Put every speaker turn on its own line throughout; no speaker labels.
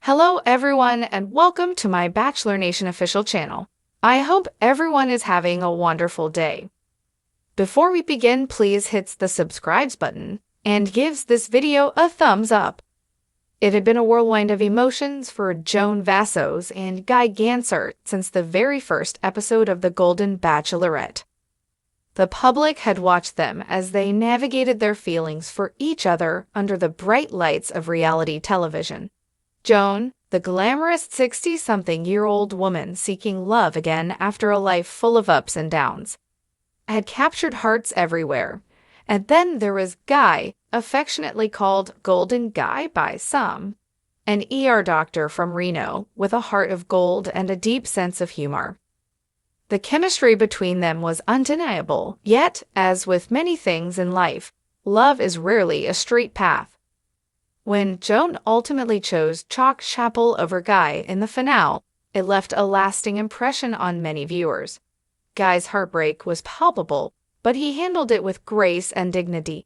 Hello everyone and welcome to my Bachelor Nation official channel. I hope everyone is having a wonderful day. Before we begin, please hit the subscribe button and gives this video a thumbs up. It had been a whirlwind of emotions for Joan Vassos and Gansert since the very first episode of The Golden Bachelorette. The public had watched them as they navigated their feelings for each other under the bright lights of reality television. Joan, the glamorous 60-something-year-old woman seeking love again after a life full of ups and downs, had captured hearts everywhere. And then there was Guy, affectionately called Golden Guy by some, an ER doctor from Reno with a heart of gold and a deep sense of humor. The chemistry between them was undeniable, yet, as with many things in life, love is rarely a straight path. When Joan ultimately chose Chalk Chapel over Guy in the finale, it left a lasting impression on many viewers. Guy's heartbreak was palpable, but he handled it with grace and dignity.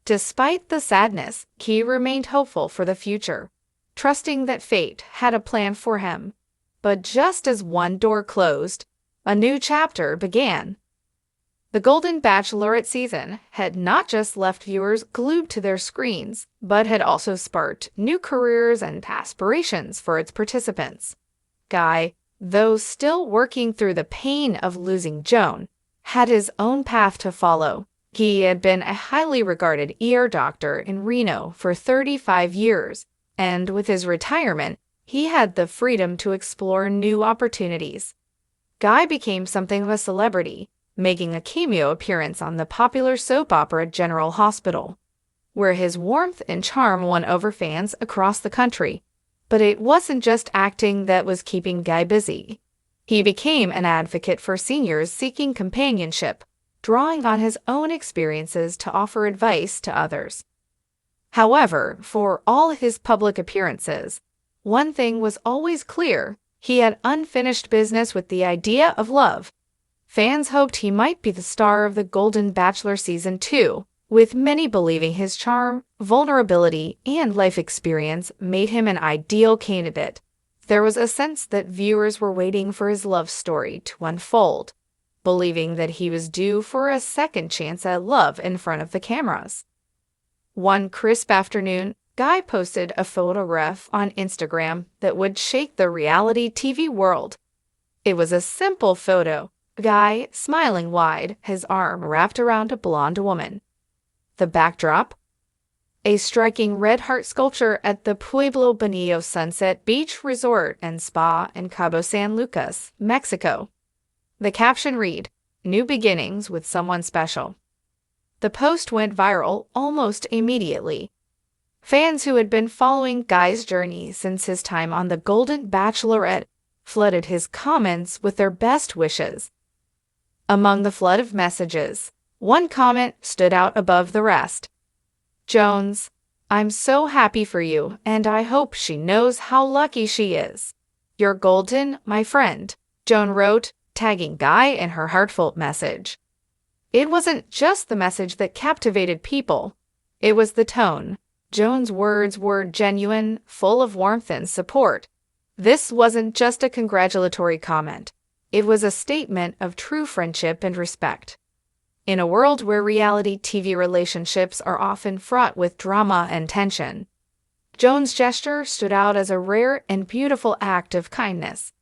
Despite the sadness, he remained hopeful for the future, trusting that fate had a plan for him. But just as one door closed, a new chapter began. The Golden Bachelorette season had not just left viewers glued to their screens, but had also sparked new careers and aspirations for its participants. Guy, though still working through the pain of losing Joan, had his own path to follow. He had been a highly regarded ER doctor in Reno for 35 years, and with his retirement, he had the freedom to explore new opportunities. Guy became something of a celebrity, making a cameo appearance on the popular soap opera General Hospital, where his warmth and charm won over fans across the country. But it wasn't just acting that was keeping Guy busy. He became an advocate for seniors seeking companionship, drawing on his own experiences to offer advice to others. However, for all his public appearances, one thing was always clear: he had unfinished business with the idea of love. Fans hoped he might be the star of The Golden Bachelor Season 2, with many believing his charm, vulnerability, and life experience made him an ideal candidate. There was a sense that viewers were waiting for his love story to unfold, believing that he was due for a second chance at love in front of the cameras. One crisp afternoon, Guy posted a photograph on Instagram that would shake the reality TV world. It was a simple photo: Guy smiling wide, his arm wrapped around a blonde woman. The backdrop? A striking red heart sculpture at the Pueblo Bonillo Sunset Beach Resort and Spa in Cabo San Lucas, Mexico. The caption read, "New beginnings with someone special." The post went viral almost immediately. Fans who had been following Guy's journey since his time on The Golden Bachelorette flooded his comments with their best wishes. Among the flood of messages, one comment stood out above the rest. "Jones, I'm so happy for you, and I hope she knows how lucky she is. You're golden, my friend," Joan wrote, tagging Guy in her heartfelt message. It wasn't just the message that captivated people. It was the tone. Joan's words were genuine, full of warmth and support. This wasn't just a congratulatory comment. It was a statement of true friendship and respect. In a world where reality TV relationships are often fraught with drama and tension, Joan's gesture stood out as a rare and beautiful act of kindness.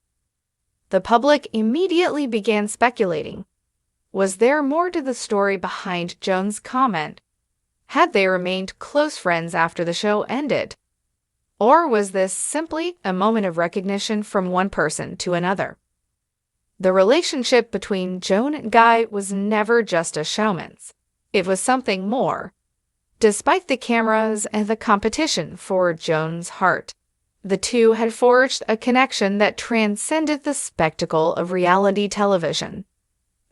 The public immediately began speculating. Was there more to the story behind Joan's comment? Had they remained close friends after the show ended? Or was this simply a moment of recognition from one person to another? The relationship between Joan and Guy was never just a showman's. It was something more. Despite the cameras and the competition for Joan's heart, the two had forged a connection that transcended the spectacle of reality television.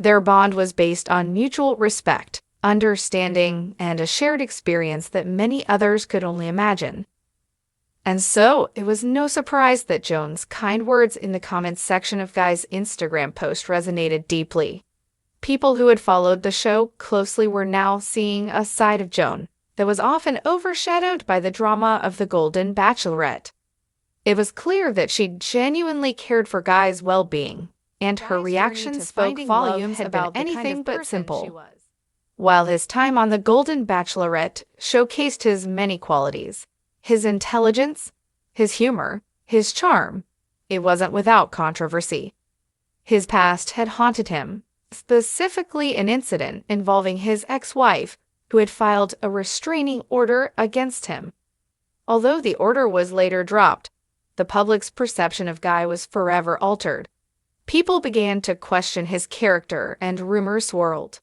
Their bond was based on mutual respect, understanding, and a shared experience that many others could only imagine. And so, it was no surprise that Joan's kind words in the comments section of Guy's Instagram post resonated deeply. People who had followed the show closely were now seeing a side of Joan that was often overshadowed by the drama of The Golden Bachelorette. It was clear that she genuinely cared for Guy's well-being, and her reactions spoke volumes about anything but simple. While his time on The Golden Bachelorette showcased his many qualities, his intelligence, his humor, his charm, it wasn't without controversy. His past had haunted him, specifically an incident involving his ex-wife, who had filed a restraining order against him. Although the order was later dropped, the public's perception of Guy was forever altered. People began to question his character, and rumors swirled.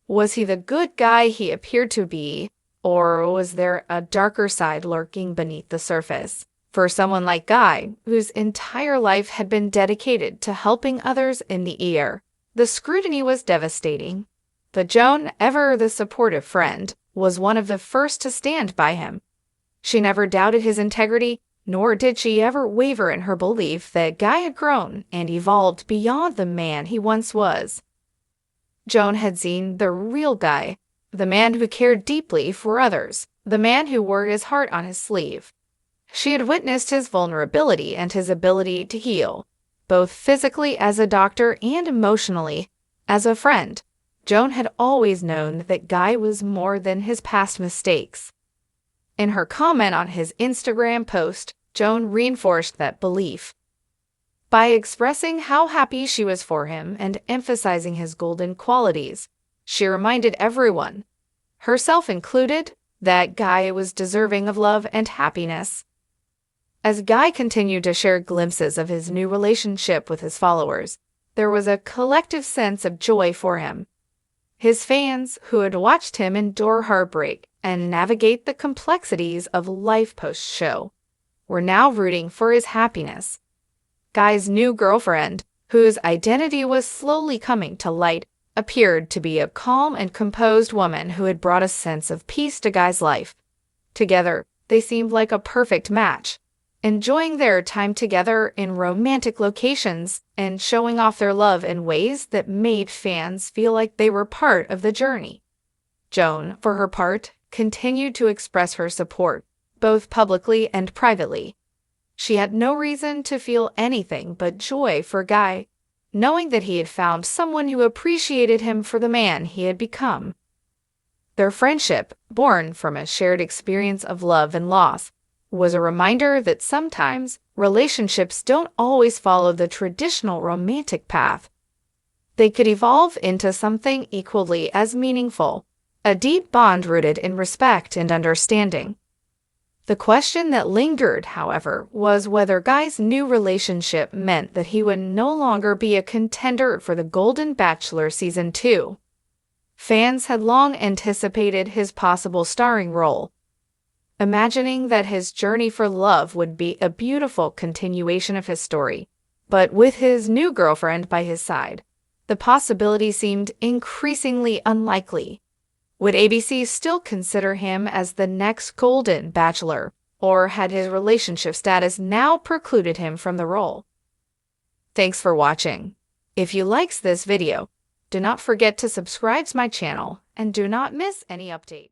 Was he the good guy he appeared to be, or was there a darker side lurking beneath the surface? For someone like Guy, whose entire life had been dedicated to helping others in the ER, the scrutiny was devastating. But Joan, ever the supportive friend, was one of the first to stand by him. She never doubted his integrity, nor did she ever waver in her belief that Guy had grown and evolved beyond the man he once was. Joan had seen the real Guy, the man who cared deeply for others, the man who wore his heart on his sleeve. She had witnessed his vulnerability and his ability to heal, both physically as a doctor and emotionally as a friend. Joan had always known that Guy was more than his past mistakes. In her comment on his Instagram post, Joan reinforced that belief. By expressing how happy she was for him and emphasizing his golden qualities, she reminded everyone, herself included, that Guy was deserving of love and happiness. As Guy continued to share glimpses of his new relationship with his followers, there was a collective sense of joy for him. His fans, who had watched him endure heartbreak and navigate the complexities of life post-show, were now rooting for his happiness. Guy's new girlfriend, whose identity was slowly coming to light, appeared to be a calm and composed woman who had brought a sense of peace to Guy's life. Together, they seemed like a perfect match, enjoying their time together in romantic locations and showing off their love in ways that made fans feel like they were part of the journey. Joan, for her part, continued to express her support, both publicly and privately. She had no reason to feel anything but joy for Guy, knowing that he had found someone who appreciated him for the man he had become. Their friendship, born from a shared experience of love and loss, was a reminder that sometimes relationships don't always follow the traditional romantic path. They could evolve into something equally as meaningful, a deep bond rooted in respect and understanding. The question that lingered, however, was whether Guy's new relationship meant that he would no longer be a contender for the Golden Bachelor Season 2. Fans had long anticipated his possible starring role, imagining that his journey for love would be a beautiful continuation of his story. But with his new girlfriend by his side, the possibility seemed increasingly unlikely. Would ABC still consider him as the next Golden Bachelor, or had his relationship status now precluded him from the role? Thanks for watching. If you liked this video, do not forget to subscribe to my channel and do not miss any update.